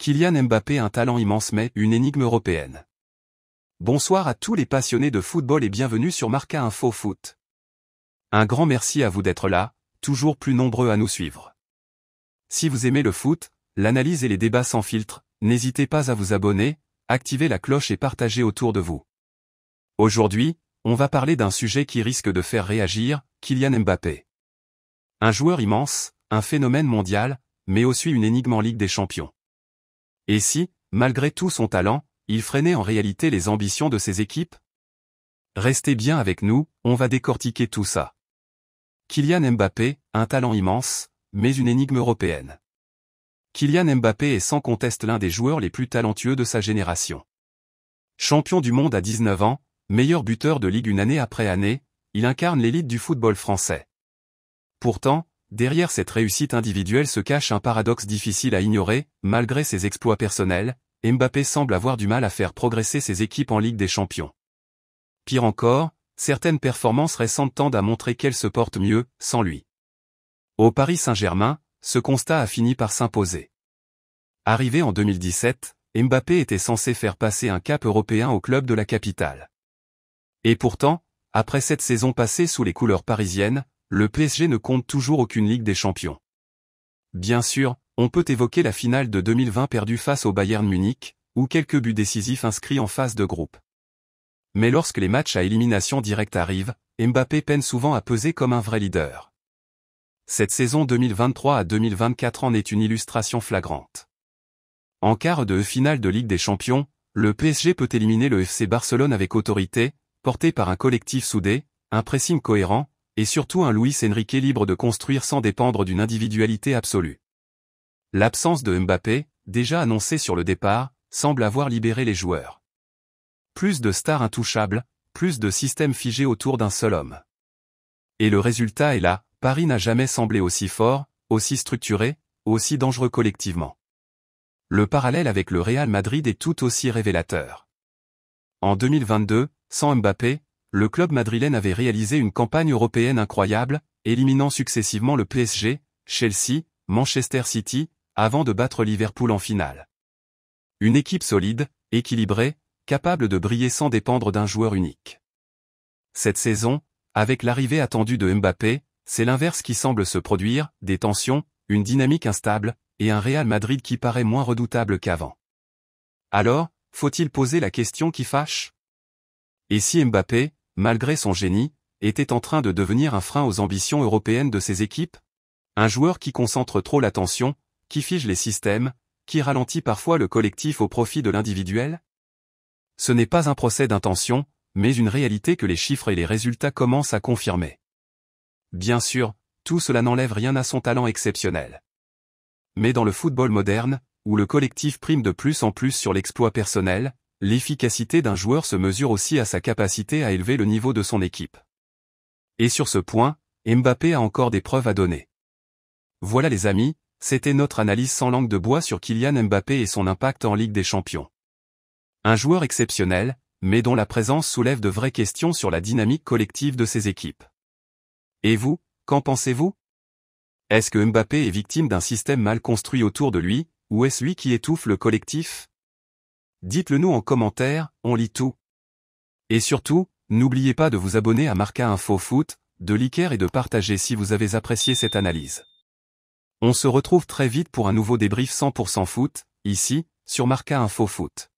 Kylian Mbappé, un talent immense mais une énigme européenne. Bonsoir à tous les passionnés de football et bienvenue sur Marca Info Foot. Un grand merci à vous d'être là, toujours plus nombreux à nous suivre. Si vous aimez le foot, l'analyse et les débats sans filtre, n'hésitez pas à vous abonner, activer la cloche et partager autour de vous. Aujourd'hui, on va parler d'un sujet qui risque de faire réagir, Kylian Mbappé. Un joueur immense, un phénomène mondial, mais aussi une énigme en Ligue des Champions. Et si, malgré tout son talent, il freinait en réalité les ambitions de ses équipes? Restez bien avec nous, on va décortiquer tout ça. Kylian Mbappé, un talent immense, mais une énigme européenne. Kylian Mbappé est sans conteste l'un des joueurs les plus talentueux de sa génération. Champion du monde à 19 ans, meilleur buteur de Ligue une année après année, il incarne l'élite du football français. Pourtant, derrière cette réussite individuelle se cache un paradoxe difficile à ignorer, malgré ses exploits personnels, Mbappé semble avoir du mal à faire progresser ses équipes en Ligue des Champions. Pire encore, certaines performances récentes tendent à montrer qu'elles se portent mieux, sans lui. Au Paris Saint-Germain, ce constat a fini par s'imposer. Arrivé en 2017, Mbappé était censé faire passer un cap européen au club de la capitale. Et pourtant, après cette saison passée sous les couleurs parisiennes, le PSG ne compte toujours aucune Ligue des Champions. Bien sûr, on peut évoquer la finale de 2020 perdue face au Bayern Munich, ou quelques buts décisifs inscrits en phase de groupe. Mais lorsque les matchs à élimination directe arrivent, Mbappé peine souvent à peser comme un vrai leader. Cette saison 2023 à 2024 en est une illustration flagrante. En quart de finale de Ligue des Champions, le PSG peut éliminer le FC Barcelone avec autorité, porté par un collectif soudé, un pressing cohérent, et surtout un Luis Enrique libre de construire sans dépendre d'une individualité absolue. L'absence de Mbappé, déjà annoncée sur le départ, semble avoir libéré les joueurs. Plus de stars intouchables, plus de systèmes figés autour d'un seul homme. Et le résultat est là, Paris n'a jamais semblé aussi fort, aussi structuré, aussi dangereux collectivement. Le parallèle avec le Real Madrid est tout aussi révélateur. En 2022, sans Mbappé, le club madrilène avait réalisé une campagne européenne incroyable, éliminant successivement le PSG, Chelsea, Manchester City, avant de battre Liverpool en finale. Une équipe solide, équilibrée, capable de briller sans dépendre d'un joueur unique. Cette saison, avec l'arrivée attendue de Mbappé, c'est l'inverse qui semble se produire, des tensions, une dynamique instable, et un Real Madrid qui paraît moins redoutable qu'avant. Alors, faut-il poser la question qui fâche? Et si Mbappé, malgré son génie, était en train de devenir un frein aux ambitions européennes de ses équipes? Un joueur qui concentre trop l'attention, qui fige les systèmes, qui ralentit parfois le collectif au profit de l'individuel? Ce n'est pas un procès d'intention, mais une réalité que les chiffres et les résultats commencent à confirmer. Bien sûr, tout cela n'enlève rien à son talent exceptionnel. Mais dans le football moderne, où le collectif prime de plus en plus sur l'exploit personnel, l'efficacité d'un joueur se mesure aussi à sa capacité à élever le niveau de son équipe. Et sur ce point, Mbappé a encore des preuves à donner. Voilà les amis, c'était notre analyse sans langue de bois sur Kylian Mbappé et son impact en Ligue des Champions. Un joueur exceptionnel, mais dont la présence soulève de vraies questions sur la dynamique collective de ses équipes. Et vous, qu'en pensez-vous? Est-ce que Mbappé est victime d'un système mal construit autour de lui, ou est-ce lui qui étouffe le collectif? Dites-le nous en commentaire, on lit tout. Et surtout, n'oubliez pas de vous abonner à Marca Info Foot, de liker et de partager si vous avez apprécié cette analyse. On se retrouve très vite pour un nouveau débrief 100% foot, ici, sur Marca Info Foot.